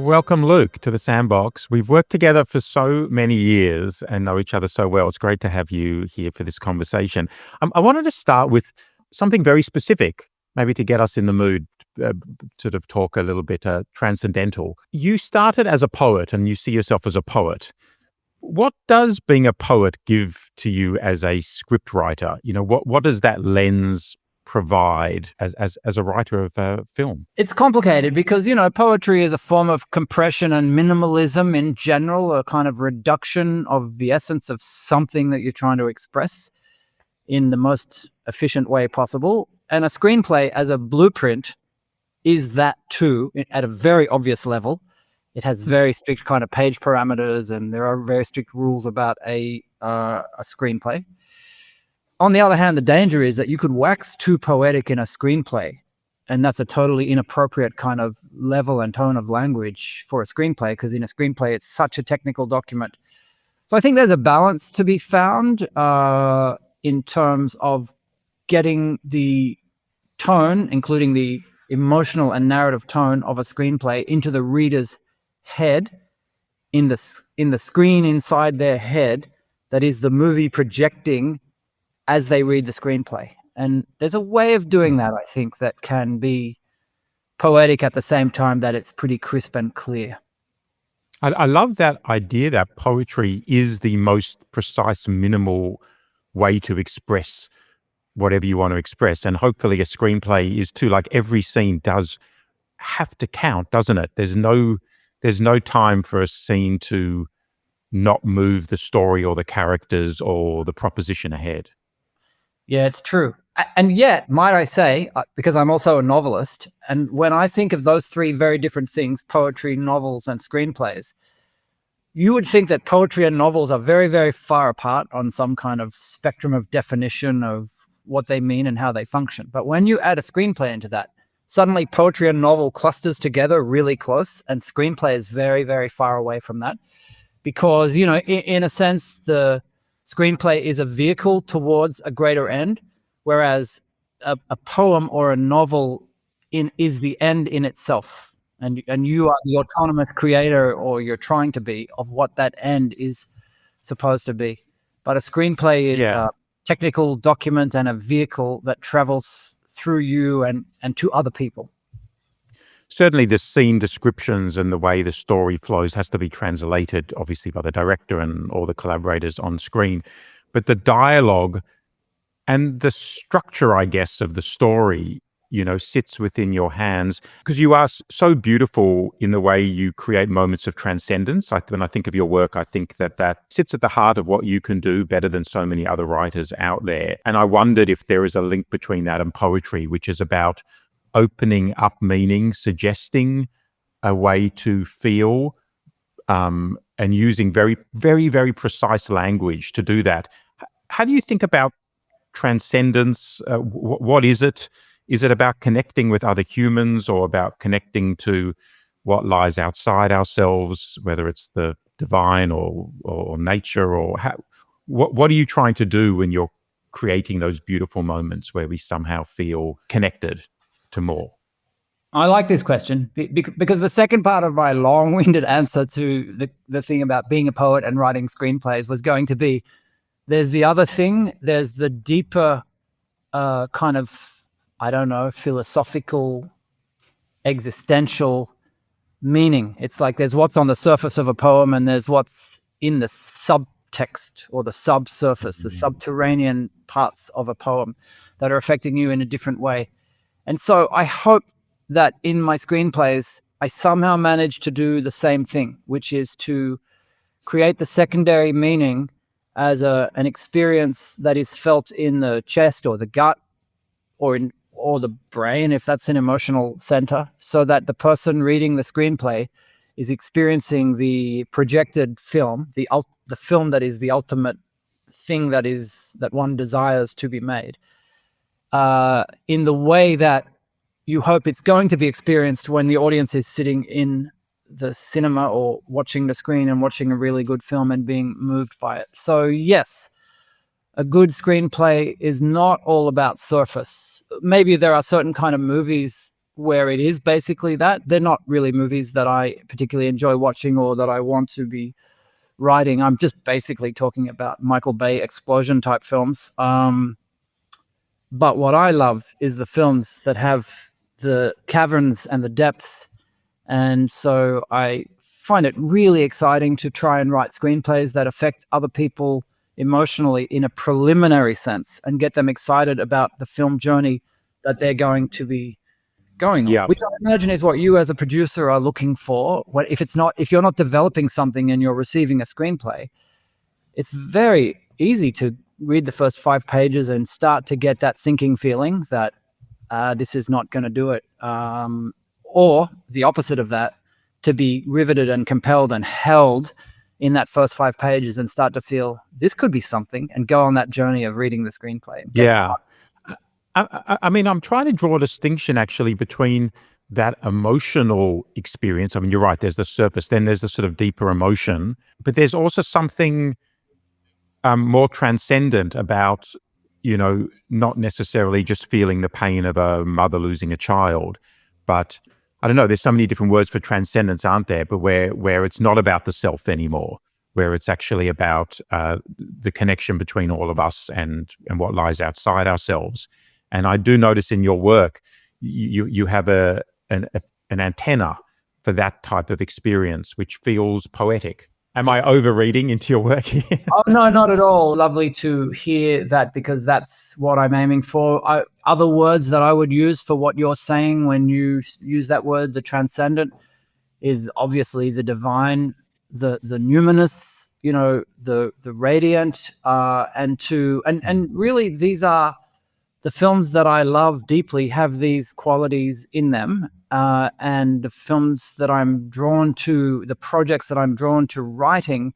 Welcome, Luke, to the Sandbox. We've worked together for so many years and know each other so well. It's great to have you here for this conversation. I wanted to start with something very specific, maybe to get us in the mood, sort of talk a little bit transcendental. You started as a poet and you see yourself as a poet. What does being a poet give to you as a script writer? What does that lens provide as a writer of film? It's complicated because, poetry is a form of compression and minimalism in general, a kind of reduction of the essence of something that you're trying to express in the most efficient way possible. And a screenplay as a blueprint is that too, at a very obvious level. It has very strict kind of page parameters, and there are very strict rules about a screenplay. On the other hand, the danger is that you could wax too poetic in a screenplay, and that's a totally inappropriate kind of level and tone of language for a screenplay, because in a screenplay, it's such a technical document. So I think there's a balance to be found in terms of getting the tone, including the emotional and narrative tone of a screenplay, into the reader's head, in the screen inside their head, that is the movie projecting as they read the screenplay. And there's a way of doing that, I think, that can be poetic at the same time that it's pretty crisp and clear. I love that idea that poetry is the most precise, minimal way to express whatever you want to express. And hopefully a screenplay is too. Like, every scene does have to count, doesn't it? There's no time for a scene to not move the story or the characters or the proposition ahead. Yeah, it's true. And yet, might I say, because I'm also a novelist, and when I think of those three very different things, poetry, novels, and screenplays, you would think that poetry and novels are very, very far apart on some kind of spectrum of definition of what they mean and how they function. But when you add a screenplay into that, suddenly poetry and novel clusters together really close, and screenplay is very, very far away from that. Because, in a sense, the screenplay is a vehicle towards a greater end, whereas a poem or a novel is the end in itself. And you are the autonomous creator, or you're trying to be, of what that end is supposed to be. But a screenplay is a technical document and a vehicle that travels through you and to other people. Certainly the scene descriptions and the way the story flows has to be translated, obviously, by the director and all the collaborators on screen. But the dialogue and the structure, I guess, of the story, sits within your hands, because you are so beautiful in the way you create moments of transcendence. When I think of your work, I think that sits at the heart of what you can do better than so many other writers out there. And I wondered if there is a link between that and poetry, which is about opening up meaning, suggesting a way to feel, and using very, very, very precise language to do that. How do you think about transcendence? What is it? Is it about connecting with other humans, or about connecting to what lies outside ourselves, whether it's the divine or nature, or what are you trying to do when you're creating those beautiful moments where we somehow feel connected to more? I like this question because the second part of my long-winded answer to the thing about being a poet and writing screenplays was going to be, there's the other thing, there's the deeper kind of, I don't know, philosophical, existential meaning. It's like there's what's on the surface of a poem, and there's what's in the subtext or the subsurface, the subterranean parts of a poem that are affecting you in a different way. And so I hope that in my screenplays, I somehow manage to do the same thing, which is to create the secondary meaning as an experience that is felt in the chest or the gut or the brain, if that's an emotional center, so that the person reading the screenplay is experiencing the projected film, the film that is the ultimate thing that one desires to be made, in the way that you hope it's going to be experienced when the audience is sitting in the cinema or watching the screen and watching a really good film and being moved by it. So yes, a good screenplay is not all about surface. Maybe there are certain kind of movies where it is basically that. They're not really movies that I particularly enjoy watching or that I want to be writing. I'm just basically talking about Michael Bay explosion type films. But what I love is the films that have the caverns and the depths. And so I find it really exciting to try and write screenplays that affect other people emotionally in a preliminary sense and get them excited about the film journey that they're going to be going on, Yeah. which I imagine is what you as a producer are looking for. If you're not developing something and you're receiving a screenplay, it's very easy to read the first 5 pages and start to get that sinking feeling that this is not going to do it. Or the opposite of that, to be riveted and compelled and held in that first 5 pages and start to feel this could be something and go on that journey of reading the screenplay. Yeah. I mean, I'm trying to draw a distinction actually between that emotional experience. I mean, you're right, there's the surface, then there's the sort of deeper emotion, but there's also something more transcendent about, not necessarily just feeling the pain of a mother losing a child, but I don't know, there's so many different words for transcendence, aren't there? But where it's not about the self anymore, where it's actually about the connection between all of us and what lies outside ourselves. And I do notice in your work, you have an antenna for that type of experience, which feels poetic. Am I overreading into your work here? Oh, no, not at all. Lovely to hear that, because that's what I'm aiming for. Other words that I would use for what you're saying when you use that word, the transcendent, is obviously the divine, the numinous, the radiant, and really these are the films that I love deeply have these qualities in them. And the films that I'm drawn to, the projects that I'm drawn to writing,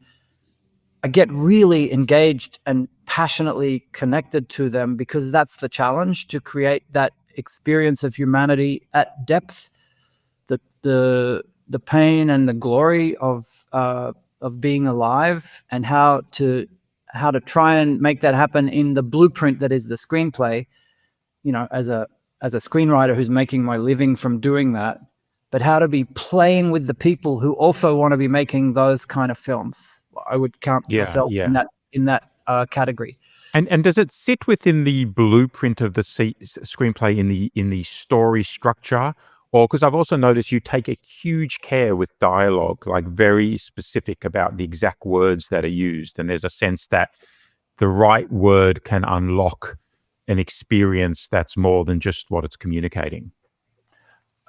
I get really engaged and passionately connected to them, because that's the challenge, to create that experience of humanity at depth, the pain and the glory of being alive, and how to try and make that happen in the blueprint that is the screenplay. As a screenwriter who's making my living from doing that, but how to be playing with the people who also want to be making those kind of films. I would count myself in that category. And does it sit within the blueprint of the screenplay in the story structure? Or, because I've also noticed you take a huge care with dialogue, like very specific about the exact words that are used. And there's a sense that the right word can unlock an experience that's more than just what it's communicating.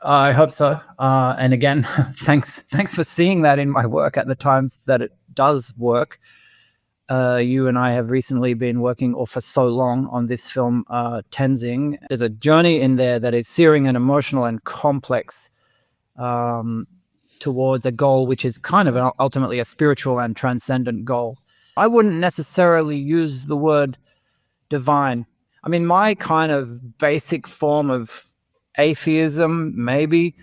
I hope so. And again, thanks for seeing that in my work at the times that it does work. You and I have recently been working, or for so long, on this film, Tenzing. There's a journey in there that is searing and emotional and complex, towards a goal which is kind of ultimately a spiritual and transcendent goal. I wouldn't necessarily use the word divine. I mean, my kind of basic form of atheism, maybe,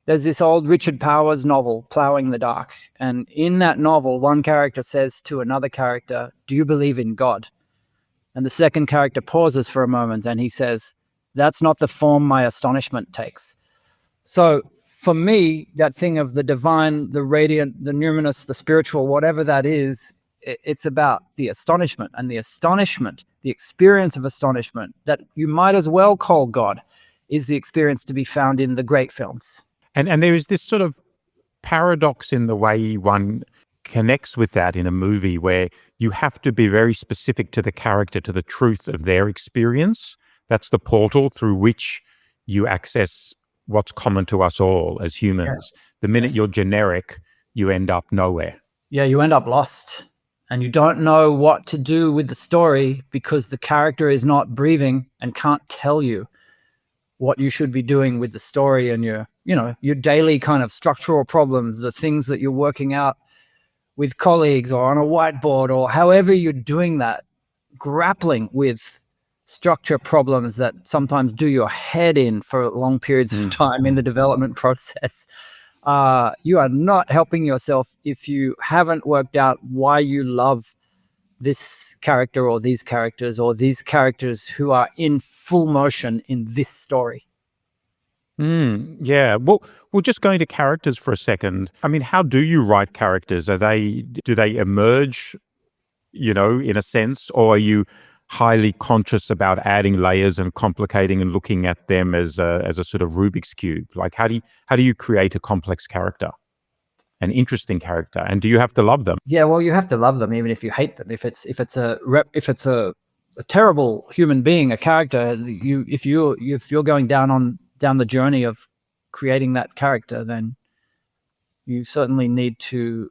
there's this old Richard Powers novel, Plowing the Dark. And in that novel, one character says to another character, "Do you believe in God?" And the second character pauses for a moment and he says, "That's not the form my astonishment takes." So for me, that thing of the divine, the radiant, the numinous, the spiritual, whatever that is, it's about the astonishment. And the astonishment, the experience of astonishment that you might as well call God, is the experience to be found in the great films. And there is this sort of paradox in the way one connects with that in a movie, where you have to be very specific to the character, to the truth of their experience. That's the portal through which you access what's common to us all as humans. Yes. The minute you're generic, you end up nowhere. Yeah, you end up lost and you don't know what to do with the story, because the character is not breathing and can't tell you what you should be doing with the story, and your daily kind of structural problems, the things that you're working out with colleagues or on a whiteboard, or however you're doing that, grappling with structure problems that sometimes do your head in for long periods of time in the development process. You are not helping yourself if you haven't worked out why you love this character or these characters who are in full motion in this story. Yeah. Well, just going to characters for a second. I mean, how do you write characters? Do they emerge, in a sense, or are you highly conscious about adding layers and complicating and looking at them as a sort of Rubik's cube? Like, how do you create a complex character, an interesting character, and do you have to love them? Yeah, well, you have to love them even if you hate them. If it's a terrible human being, a character, if you're going down the journey of creating that character, then you certainly need to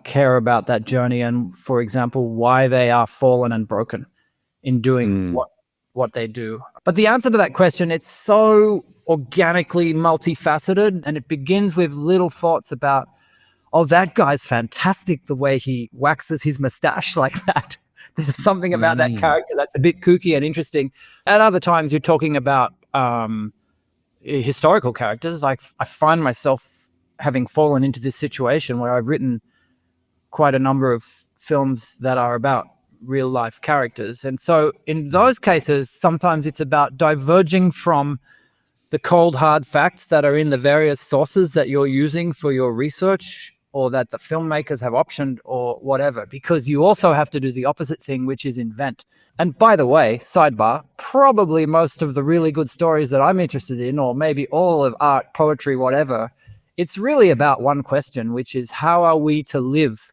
care about that journey and, for example, why they are fallen and broken in doing Mm, what they do. But the answer to that question, it's so organically multifaceted, and it begins with little thoughts about, oh, that guy's fantastic, the way he waxes his mustache like that. There's something about that mm, character that's a bit kooky and interesting. At other times, you're talking about historical characters. Like, I find myself having fallen into this situation where I've written quite a number of films that are about real life characters. And so in those cases, sometimes it's about diverging from the cold hard facts that are in the various sources that you're using for your research, or that the filmmakers have optioned, or whatever, because you also have to do the opposite thing, which is invent. And by the way, sidebar, probably most of the really good stories that I'm interested in, or maybe all of art, poetry, whatever, it's really about one question, which is, how are we to live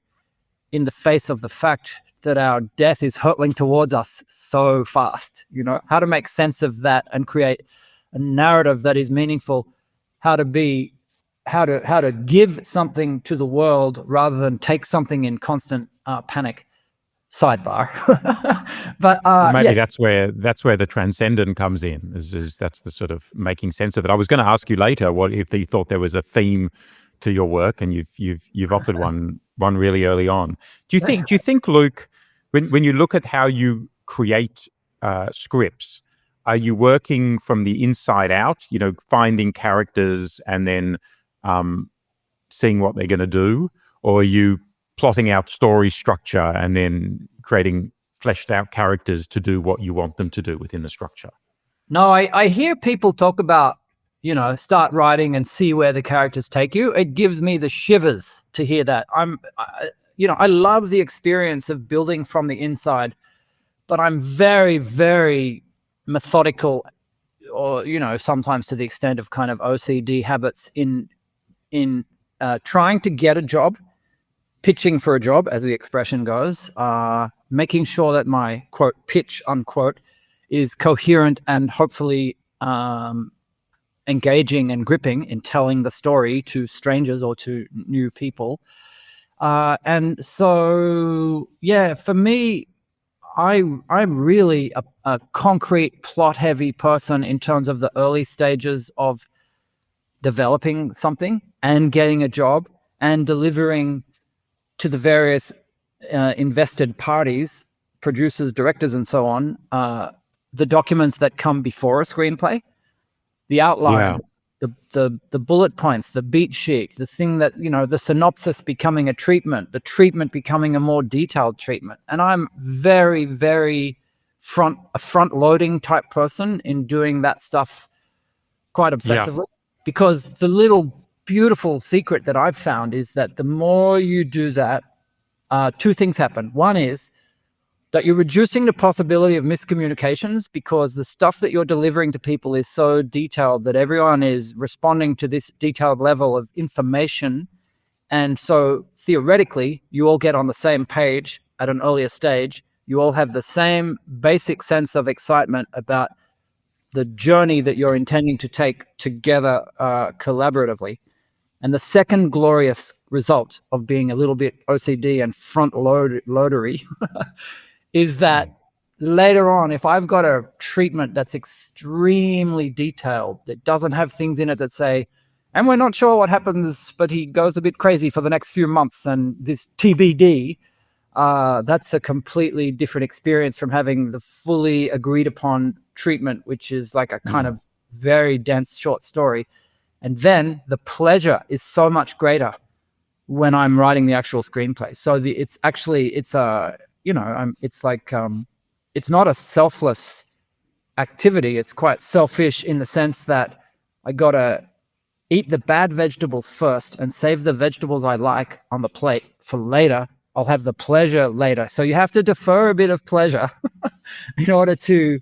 in the face of the fact that our death is hurtling towards us so fast? How to make sense of that and create a narrative that is meaningful, how to give something to the world rather than take something in constant panic. Sidebar. But Well, maybe yes. that's where the transcendent comes in. Is that's the sort of making sense of it. I was going to ask you later what if you thought there was a theme to your work, and you've offered one really early on. Do you think, Luke, when you look at how you create scripts, are you working from the inside out? Finding characters and then seeing what they're going to do, or are you plotting out story structure and then creating fleshed out characters to do what you want them to do within the structure? No, I hear people talk about, start writing and see where the characters take you. It gives me the shivers to hear that. I love the experience of building from the inside, but I'm very, very methodical, or, sometimes to the extent of kind of OCD habits in trying to get a job, pitching for a job, as the expression goes, making sure that my quote pitch unquote is coherent and hopefully engaging and gripping in telling the story to strangers or to new people. And so, yeah, for me, I'm really a concrete plot heavy person in terms of the early stages of developing something and getting a job and delivering to the various invested parties, producers, directors, and so on, the documents that come before a screenplay, the Yeah, outline, the bullet points, the beat sheet, the thing that, the synopsis becoming a treatment, the treatment becoming a more detailed treatment. And I'm very, very front loading type person in doing that stuff quite yeah, obsessively, because the little beautiful secret that I've found is that the more you do that, two things happen. One is that you're reducing the possibility of miscommunications, because the stuff that you're delivering to people is so detailed that everyone is responding to this detailed level of information. And so theoretically, you all get on the same page at an earlier stage. You all have the same basic sense of excitement about the journey that you're intending to take together collaboratively. And the second glorious result of being a little bit OCD and loadery is that later on, if I've got a treatment that's extremely detailed, that doesn't have things in it that say, and we're not sure what happens, but he goes a bit crazy for the next few months, and this TBD, that's a completely different experience from having the fully agreed upon treatment, which is like a kind of very dense short story. And then the pleasure is so much greater when I'm writing the actual screenplay. So it's not a selfless activity. It's quite selfish in the sense that I gotta eat the bad vegetables first and save the vegetables I like on the plate for later. I'll have the pleasure later. So you have to defer a bit of pleasure in order to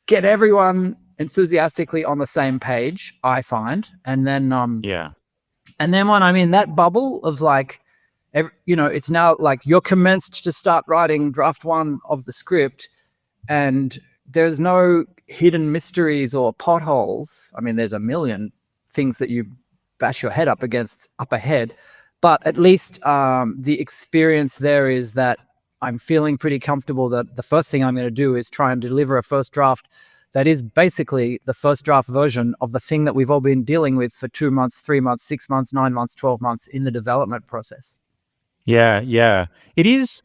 get everyone enthusiastically on the same page, I find. And then Yeah. when I'm in that bubble of like, it's now like you're commenced to start writing draft one of the script, and there's no hidden mysteries or potholes. I mean, there's a million things that you bash your head up against up ahead, but at least the experience there is that I'm feeling pretty comfortable that the first thing I'm going to do is try and deliver a first draft that is basically the first draft version of the thing that we've all been dealing with for 2 months, 3 months, 6 months, 9 months, 12 months in the development process. Yeah, yeah. It is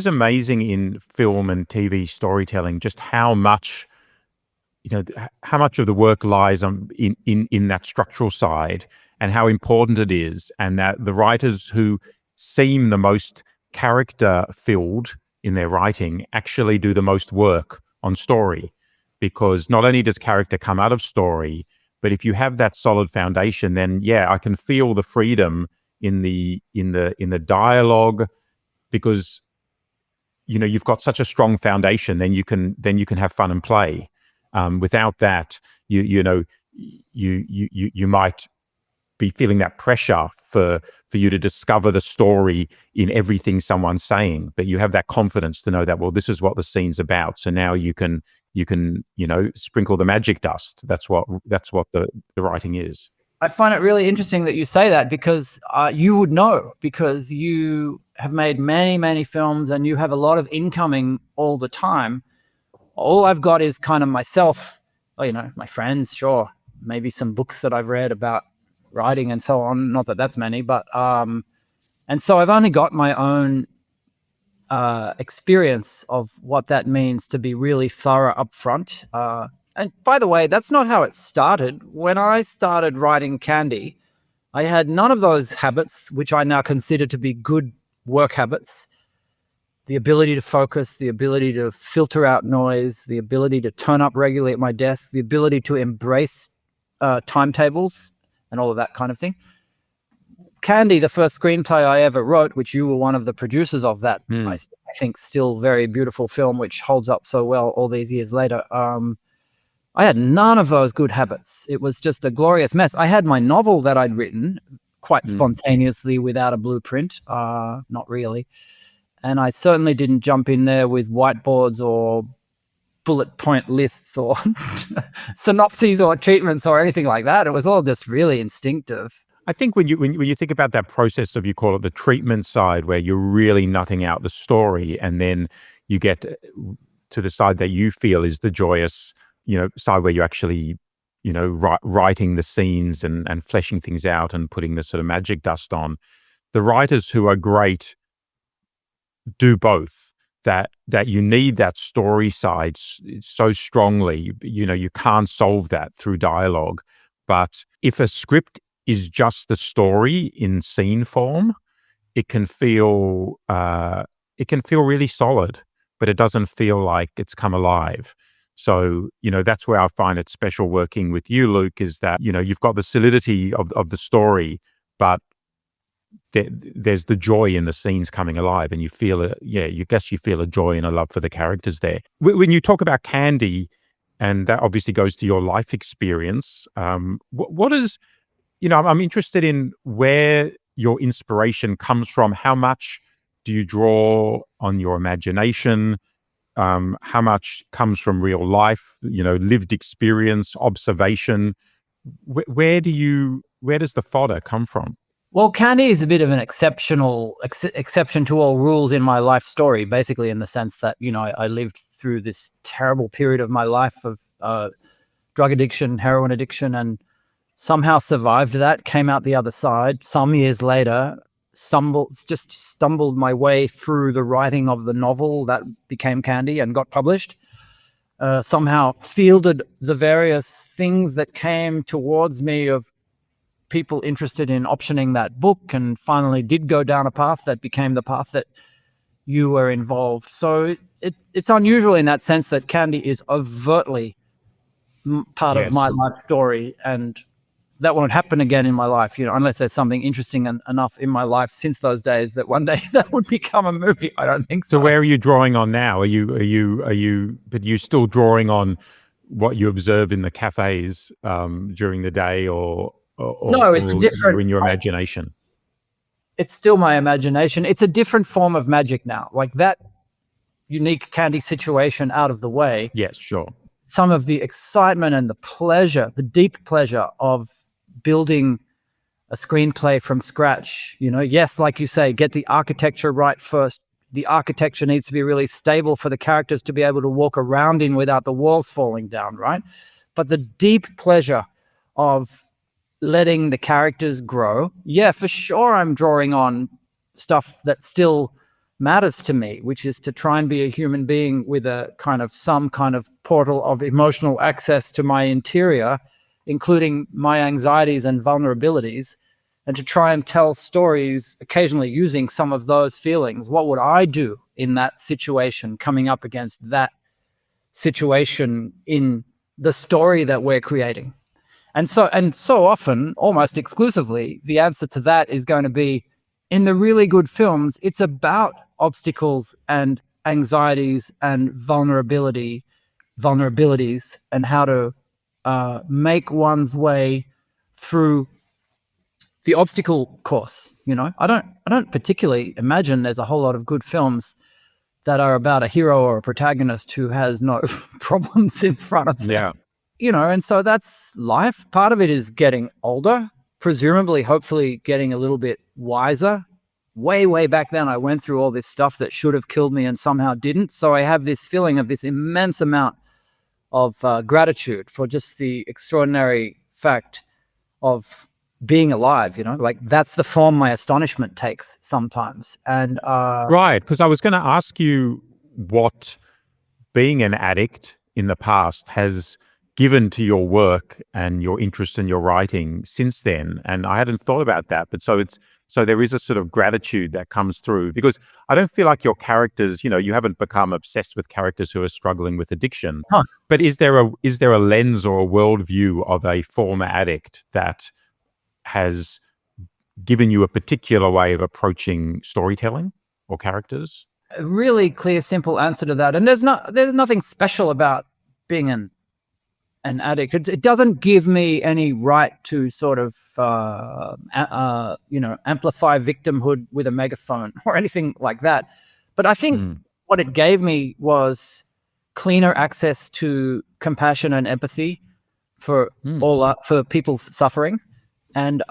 amazing in film and TV storytelling just how much, how much of the work lies in that structural side, and how important it is, and that the writers who seem the most character filled in their writing actually do the most work on story, because not only does character come out of story, but if you have that solid foundation, then yeah, I can feel the freedom in the dialogue, because you've got such a strong foundation, then you can have fun and play. Without that, you might be feeling that pressure for you to discover the story in everything someone's saying, but you have that confidence to know that, well, this is what the scene's about, so now you can sprinkle the magic dust. That's what the writing is. I find it really interesting that you say that, because you would know, because you have made many, many films and you have a lot of incoming all the time. All I've got is kind of myself, my friends, sure, maybe some books that I've read about writing and so on. Not that that's many, but and so I've only got my own experience of what that means to be really thorough up front. And by the way, that's not how it started. When I started writing Candy, I had none of those habits, which I now consider to be good work habits. The ability to focus, the ability to filter out noise, the ability to turn up regularly at my desk, the ability to embrace timetables and all of that kind of thing. Candy, the first screenplay I ever wrote, which you were one of the producers of that, I think still very beautiful film, which holds up so well all these years later. I had none of those good habits. It was just a glorious mess. I had my novel that I'd written quite spontaneously without a blueprint, not really. And I certainly didn't jump in there with whiteboards or bullet point lists or synopses or treatments or anything like that. It was all just really instinctive. I think when you think about that process of, you call it the treatment side, where you're really nutting out the story, and then you get to the side that you feel is the joyous, side where you're actually, writing the scenes and fleshing things out and putting the sort of magic dust on. The writers who are great do both. That you need that story side so strongly. You can't solve that through dialogue. But if a script is just the story in scene form, it can feel really solid, but it doesn't feel like it's come alive. So, that's where I find it special working with you, Luke, is that, you've got the solidity of the story, but there's the joy in the scenes coming alive, and you feel you feel a joy and a love for the characters there. When you talk about Candy, and that obviously goes to your life experience, what is, I'm interested in where your inspiration comes from. How much do you draw on your imagination? How much comes from real life, lived experience, observation? Where does the fodder come from? Well, Candy is a bit of an exception to all rules in my life story, basically, in the sense that, I lived through this terrible period of my life of drug addiction, heroin addiction, and somehow survived that, came out the other side. Some years later, stumbled my way through the writing of the novel that became Candy and got published. Somehow fielded the various things that came towards me of people interested in optioning that book, and finally did go down a path that became the path that you were involved. So it's unusual in that sense that Candy is overtly part of Yes. my life story, and that won't happen again in my life, unless there's something interesting enough in my life since those days that one day that would become a movie. I don't think so. So where are you drawing on now? But you still drawing on what you observe in the cafes during the day, or No, it's a you're different. in your imagination? It's still my imagination. It's a different form of magic now. Like that unique candy situation out of the way. Yes, sure. Some of the excitement and the pleasure, the deep pleasure of building a screenplay from scratch. Yes, like you say, get the architecture right first. The architecture needs to be really stable for the characters to be able to walk around in without the walls falling down, right? But the deep pleasure of letting the characters grow, yeah, for sure I'm drawing on stuff that still matters to me, which is to try and be a human being with some kind of portal of emotional access to my interior, including my anxieties and vulnerabilities, and to try and tell stories occasionally using some of those feelings. What would I do in that situation, coming up against that situation in the story that we're creating? And so often, almost exclusively, the answer to that is going to be, in the really good films, it's about obstacles and anxieties and vulnerabilities, and how to make one's way through the obstacle course. I don't particularly imagine there's a whole lot of good films that are about a hero or a protagonist who has no problems in front of them. Yeah. And so that's life. Part of it is getting older, presumably, hopefully getting a little bit wiser. Way back then, I went through all this stuff that should have killed me and somehow didn't. So I have this feeling of this immense amount of gratitude for just the extraordinary fact of being alive. Like that's the form my astonishment takes sometimes. And Right, because I was going to ask you what being an addict in the past has given to your work and your interest in your writing since then. And I hadn't thought about that. But so there is a sort of gratitude that comes through, because I don't feel like your characters, you haven't become obsessed with characters who are struggling with addiction. Huh. But is there a lens or a worldview of a former addict that has given you a particular way of approaching storytelling or characters? a really clear, simple answer to that. And there's nothing special about being an addict. It doesn't give me any right to sort of amplify victimhood with a megaphone or anything like that. But I think what it gave me was cleaner access to compassion and empathy for for people's suffering, and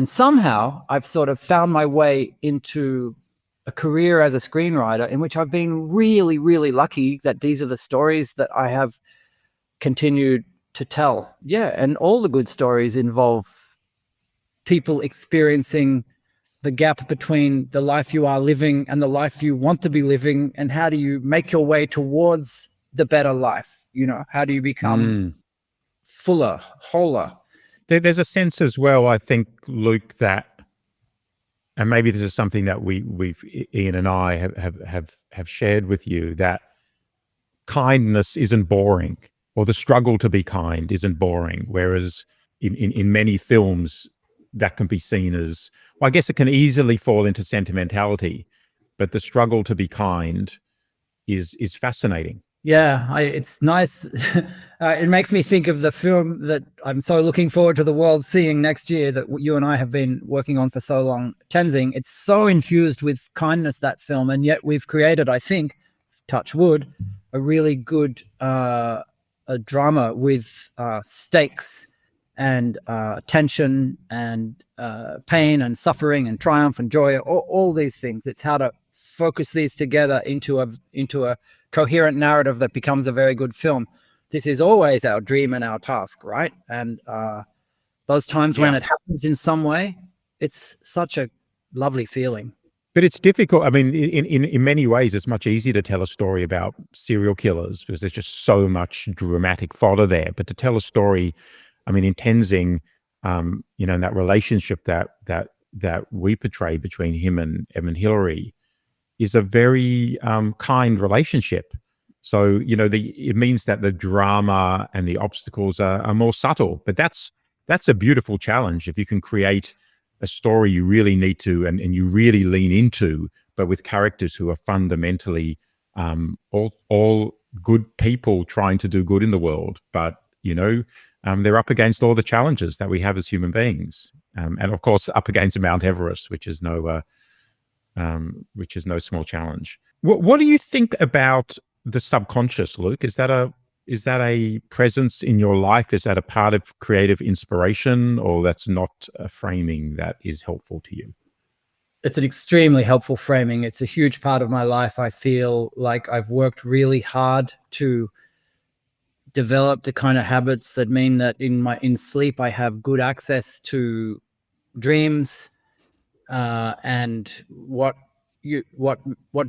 somehow I've sort of found my way into a career as a screenwriter in which I've been really, really lucky that these are the stories that I have continued to tell. Yeah, and all the good stories involve people experiencing the gap between the life you are living and the life you want to be living, and how do you make your way towards the better life? How do you become fuller, wholer? There's a sense as well, I think, Luke, that, and maybe this is something that we've Ian and I have shared with you, that kindness isn't boring, or the struggle to be kind isn't boring. Whereas in many films, that can be seen as, well, I guess it can easily fall into sentimentality, but the struggle to be kind is fascinating. Yeah, it's nice. It makes me think of the film that I'm so looking forward to the world seeing next year, that you and I have been working on for so long, Tenzing. It's so infused with kindness, that film, and yet we've created, I think, touch wood, a really good a drama with stakes and tension and pain and suffering and triumph and joy, all these things. It's how to focus these together into a coherent narrative that becomes a very good film. This is always our dream and our task, right? And those times when it happens in some way, it's such a lovely feeling. But it's difficult. I mean, in many ways, it's much easier to tell a story about serial killers because there's just so much dramatic fodder there. But to tell a story, I mean, in Tenzing, and that relationship that we portray between him and Evan Hillary is a very kind relationship. So, it means that the drama and the obstacles are more subtle, but that's a beautiful challenge. If you can create a story you really need to, and you really lean into, but with characters who are fundamentally all good people trying to do good in the world, but they're up against all the challenges that we have as human beings, and of course up against Mount Everest, which is no small challenge. What do you think about the subconscious, Luke? Is that a presence in your life? Is that a part of creative inspiration, or that's not a framing that is helpful to you? It's an extremely helpful framing. It's a huge part of my life. I feel like I've worked really hard to develop the kind of habits that mean that in sleep I have good access to dreams, and what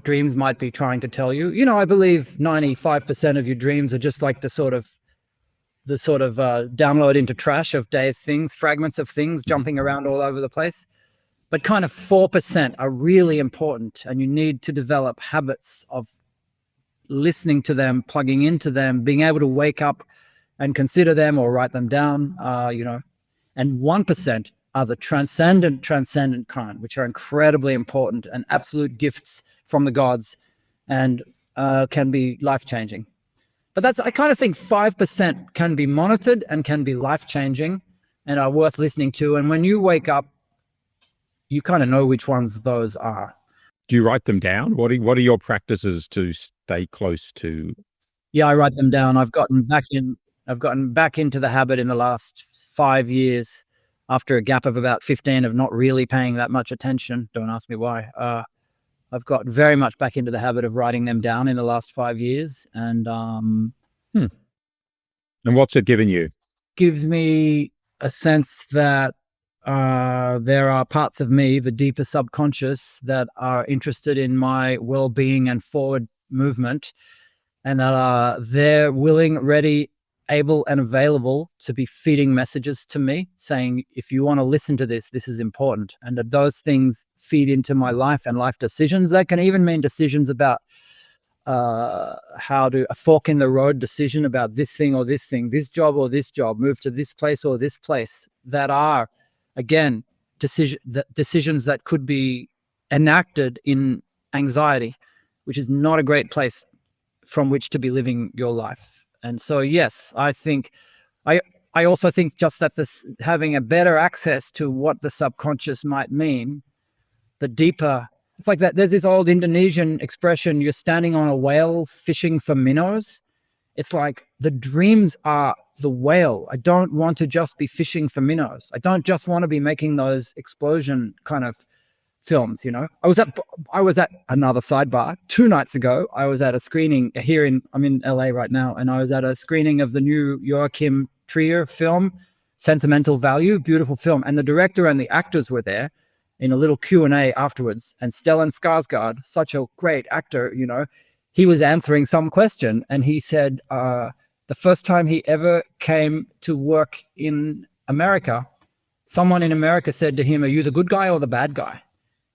dreams might be trying to tell you. I believe 95% of your dreams are just like the sort of download into trash of days things, fragments of things jumping around all over the place. But kind of 4% are really important, and you need to develop habits of listening to them, plugging into them, being able to wake up and consider them or write them down, and 1% are the transcendent kind, which are incredibly important and absolute gifts from the gods, and can be life-changing. But I kind of think 5% can be monitored and can be life-changing and are worth listening to. And when you wake up, you kind of know which ones those are. Do you write them down? What are your practices to stay close to? Yeah, I write them down. I've gotten back into the habit in the last 5 years, after a gap of about 15 of not really paying that much attention. Don't ask me why. I've got very much back into the habit of writing them down in the last 5 years. And And what's it given you? Gives me a sense that there are parts of me, the deeper subconscious, that are interested in my well-being and forward movement, and that are there, willing, ready, able, and available to be feeding messages to me, saying, if you want to listen to this, this is important. And that those things feed into my life and life decisions. That can even mean decisions about how to a fork in the road decision about this thing or this thing, this job or this job, move to this place or this place, that are, again, decisions that could be enacted in anxiety, which is not a great place from which to be living your life. And so, yes, I think I also think just that this having a better access to what the subconscious might mean, the deeper. It's like that. There's this old Indonesian expression: you're standing on a whale fishing for minnows. It's like the dreams are the whale. I don't want to just be fishing for minnows. I don't just want to be making those explosion kind of films. I was at another sidebar 2 nights ago. I was at a screening I'm in LA right now, and I was at a screening of the new Joachim Trier film, Sentimental Value, beautiful film. And the director and the actors were there in a little Q&A afterwards. And Stellan Skarsgård, such a great actor, he was answering some question, and he said the first time he ever came to work in America, someone in America said to him, "Are you the good guy or the bad guy?"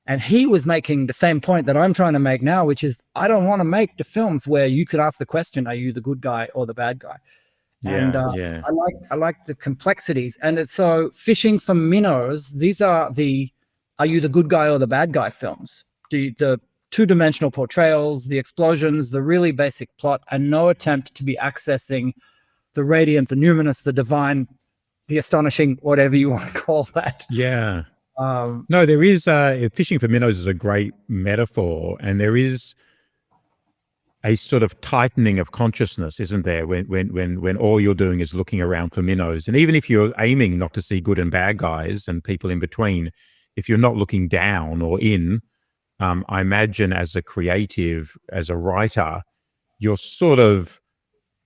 And he was making the same point that I'm trying to make now, which is, I don't want to make the films where you could ask the question, are you the good guy or the bad guy? Yeah. I like the complexities. And it's so fishing for minnows, these are you the good guy or the bad guy films. The two-dimensional portrayals, the explosions, the really basic plot, and no attempt to be accessing the radiant, the numinous, the divine, the astonishing, whatever you want to call that. Yeah. No, there is fishing for minnows is a great metaphor, and there is a sort of tightening of consciousness, isn't there? When all you're doing is looking around for minnows, and even if you're aiming not to see good and bad guys and people in between, if you're not looking down or in, I imagine as a creative, as a writer, you're sort of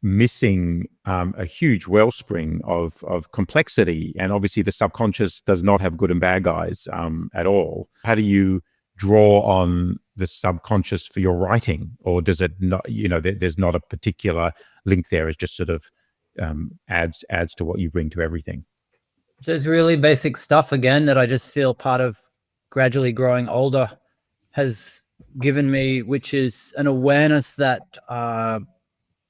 missing a huge wellspring of complexity. And obviously the subconscious does not have good and bad guys at all. How do you draw on the subconscious for your writing? Or does it not, there's not a particular link there? It just sort of adds to what you bring to everything. There's really basic stuff, again, that I just feel part of gradually growing older has given me, which is an awareness that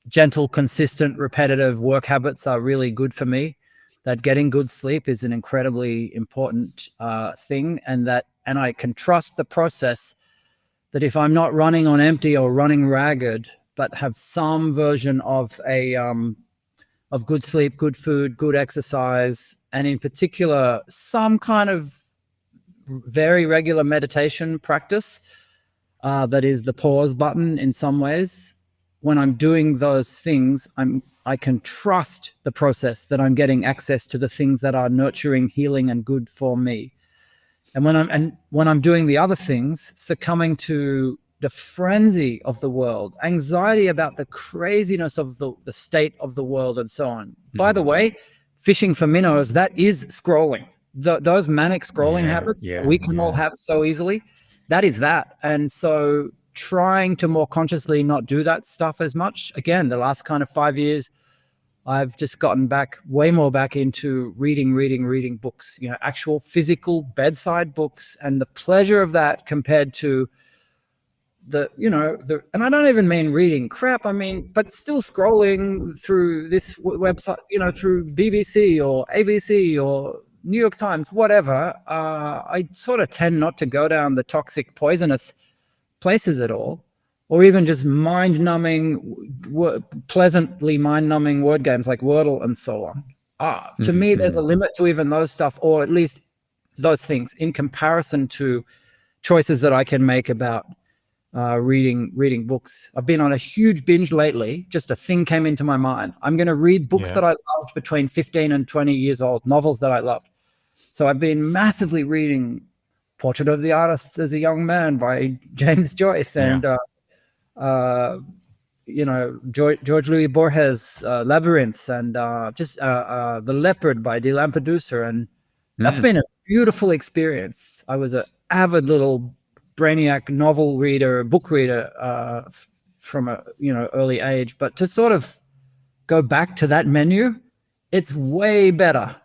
gentle, consistent, repetitive work habits are really good for me. That getting good sleep is an incredibly important thing, and I can trust the process. That if I'm not running on empty or running ragged, but have some version of of good sleep, good food, good exercise, and in particular some kind of very regular meditation practice, that is the pause button in some ways. When I'm doing those things, I can trust the process, that I'm getting access to the things that are nurturing, healing, and good for me. And when I'm doing the other things, succumbing to the frenzy of the world, anxiety about the craziness of the state of the world, and so on. By the way, fishing for minnows, that is scrolling. Those manic scrolling habits that we can all have so easily, that is that. And so trying to more consciously not do that stuff as much. Again, the last kind of 5 years, I've just gotten way more back into reading books, actual physical bedside books, and the pleasure of that compared to and I don't even mean reading crap. I mean, but still scrolling through this website, through BBC or ABC or New York Times, whatever. I sort of tend not to go down the toxic, poisonous places at all, or even just pleasantly mind-numbing word games like Wordle and so on. To me, there's a limit to even those stuff, or at least those things, in comparison to choices that I can make about reading books. I've been on a huge binge lately. Just a thing came into my mind. I'm going to read books that I loved between 15 and 20 years old, novels that I loved. So I've been massively reading Portrait of the Artist as a Young Man by James Joyce, and George Louis Borges, Labyrinths, and The Leopard by De Lampedusa, and that's been a beautiful experience. I was an avid little brainiac novel reader, book reader from a early age, but to sort of go back to that menu, it's way better.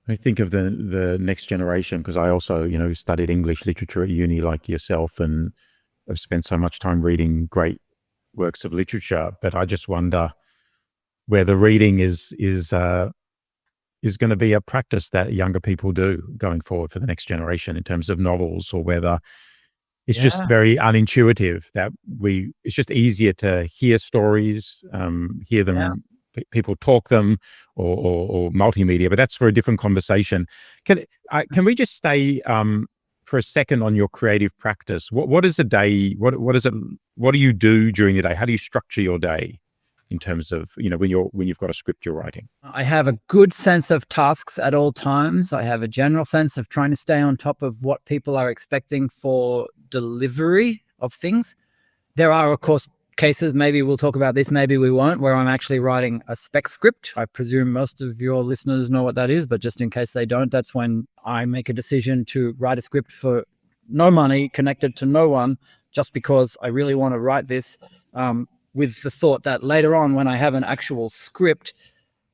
I think of the next generation, because I also studied English literature at uni like yourself, and I've spent so much time reading great works of literature. But I just wonder where the reading is going to be a practice that younger people do going forward for the next generation in terms of novels, or whether it's just very unintuitive that it's just easier to hear stories, hear them, people talk them, or multimedia, but that's for a different conversation. Can we just stay for a second on your creative practice? What is a day? What do you do during the day? How do you structure your day in terms of, when you've got a script you're writing? I have a good sense of tasks at all times. I have a general sense of trying to stay on top of what people are expecting for delivery of things. There are, of course, cases, maybe we'll talk about this, maybe we won't, where I'm actually writing a spec script. I presume most of your listeners know what that is, but just in case they don't, that's when I make a decision to write a script for no money, connected to no one, just because I really want to write this, with the thought that later on, when I have an actual script,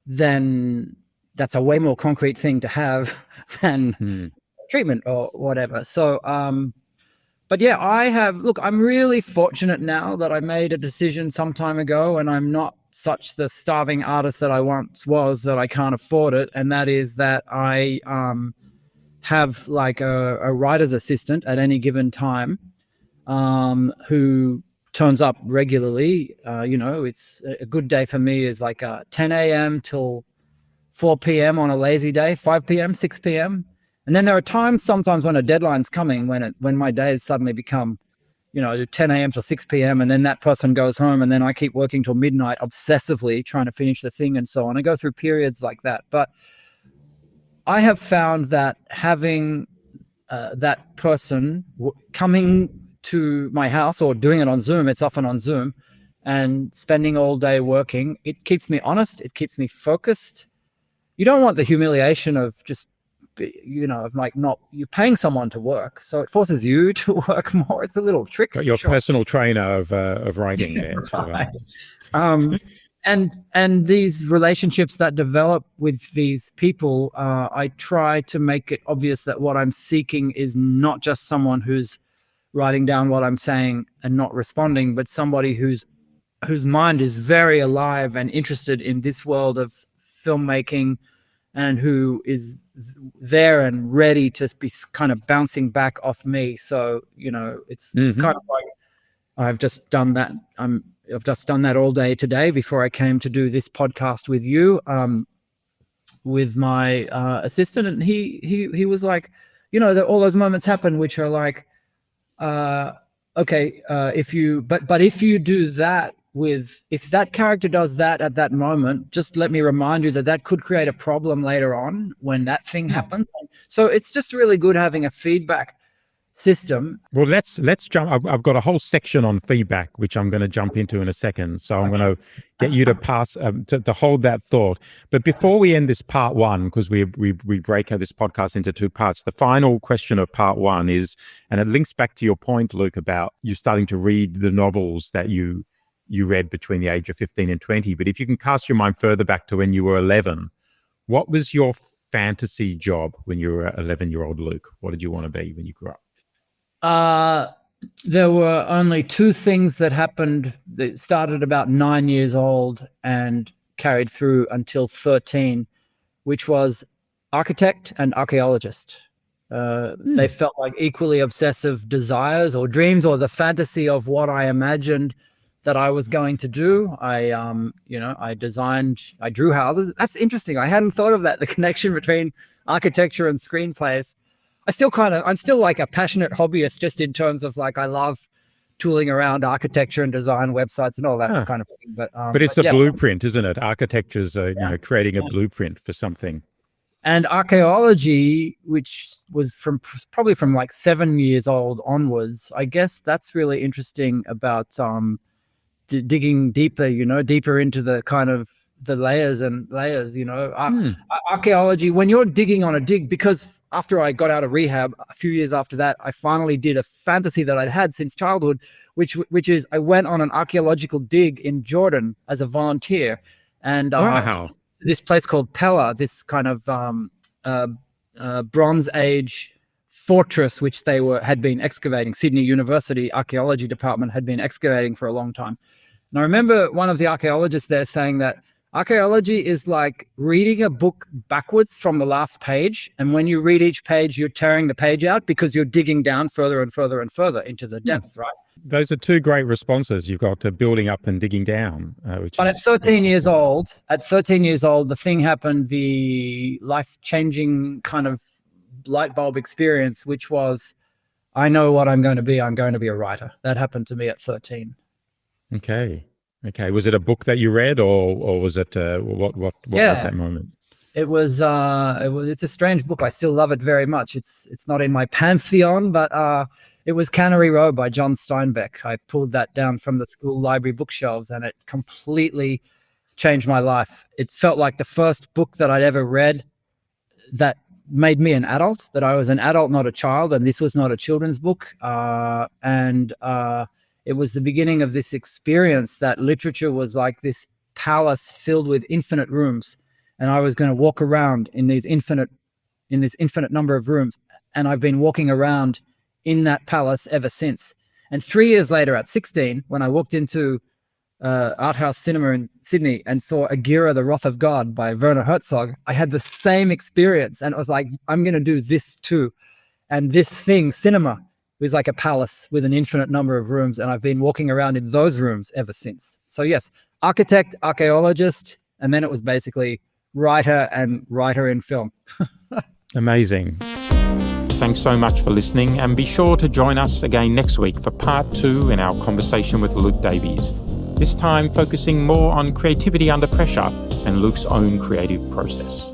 then that's a way more concrete thing to have than treatment or whatever. So, but yeah, I'm really fortunate now that I made a decision some time ago, and I'm not such the starving artist that I once was, that I can't afford it. And that is that I have like a writer's assistant at any given time, who turns up regularly. It's a good day for me is like 10 a.m. till 4 p.m. on a lazy day, 5 p.m., 6 p.m. And then there are times sometimes when a deadline's coming, when my days suddenly become, 10 a.m. till 6 p.m. And then that person goes home, and then I keep working till midnight obsessively trying to finish the thing and so on. I go through periods like that. But I have found that having that person coming to my house, or doing it on Zoom, it's often on Zoom, and spending all day working, it keeps me honest, it keeps me focused. You don't want the humiliation of just, of like not, you're paying someone to work, so it forces you to work more. It's a little tricky. Got your personal trainer of writing there. Right. And these relationships that develop with these people, I try to make it obvious that what I'm seeking is not just someone who's writing down what I'm saying and not responding, but somebody who's whose mind is very alive and interested in this world of filmmaking, and who is there and ready to be kind of bouncing back off me. So, it's kind of like I've just done that. I've just done that all day today before I came to do this podcast with you, with my assistant. And he was like, all those moments happen, which are like, okay, if you do that if that character does that at that moment, just let me remind you that could create a problem later on when that thing happens. So it's just really good having a feedback system. Well, let's jump. I've got a whole section on feedback, which I'm going to jump into in a second. So I'm going to get you to pass to hold that thought. But before we end this part one, because we break this podcast into two parts, the final question of part one is, and it links back to your point, Luke, about you starting to read the novels that you read between the age of 15 and 20. But if you can cast your mind further back to when you were 11, what was your fantasy job when you were 11-year-old Luke? What did you want to be when you grew up? There were only two things that happened that started about 9 years old and carried through until 13, which was architect and archaeologist. They felt like equally obsessive desires or dreams, or the fantasy of what I imagined that I was going to do. I drew houses. That's interesting. I hadn't thought of that, the connection between architecture and screenplays. I'm still like a passionate hobbyist, just in terms of like, I love tooling around architecture and design websites and all that kind of thing. But it's a blueprint, isn't it? Architecture's creating a blueprint for something. And archaeology, which was probably from like 7 years old onwards, I guess that's really interesting about digging deeper, deeper into the kind of the layers and layers, archaeology, when you're digging on a dig, because after I got out of rehab, a few years after that, I finally did a fantasy that I'd had since childhood, which is I went on an archaeological dig in Jordan as a volunteer. And wow. This place called Pella, this kind of Bronze Age fortress, which they had been excavating. Sydney University Archaeology Department had been excavating for a long time. And I remember one of the archaeologists there saying that archaeology is like reading a book backwards from the last page. And when you read each page, you're tearing the page out because you're digging down further and further and further into the depths, right? Those are two great responses. You've got building up and digging down. At 13 years old, the thing happened, the life-changing kind of light bulb experience, which was, I know what I'm going to be. I'm going to be a writer. That happened to me at 13. Okay. Was it a book that you read, or was it what was that moment? It's a strange book. I still love it very much. It's not in my pantheon, but it was Cannery Row by John Steinbeck. I pulled that down from the school library bookshelves, and it completely changed my life. It felt like the first book that I'd ever read that made me an adult, that I was an adult, not a child, and this was not a children's book. It was the beginning of this experience that literature was like this palace filled with infinite rooms, and I was going to walk around in this infinite number of rooms, and I've been walking around in that palace ever since. And 3 years later, at 16, when I walked into art house cinema in Sydney and saw Agira, the Wrath of God by Werner Herzog, I had the same experience, and it was like, I'm going to do this too. And this thing, cinema, was like a palace with an infinite number of rooms, and I've been walking around in those rooms ever since. So yes, architect, archaeologist, and then it was basically writer in film. Amazing. Thanks so much for listening, and be sure to join us again next week for part 2 in our conversation with Luke Davies, this time focusing more on creativity under pressure and Luke's own creative process.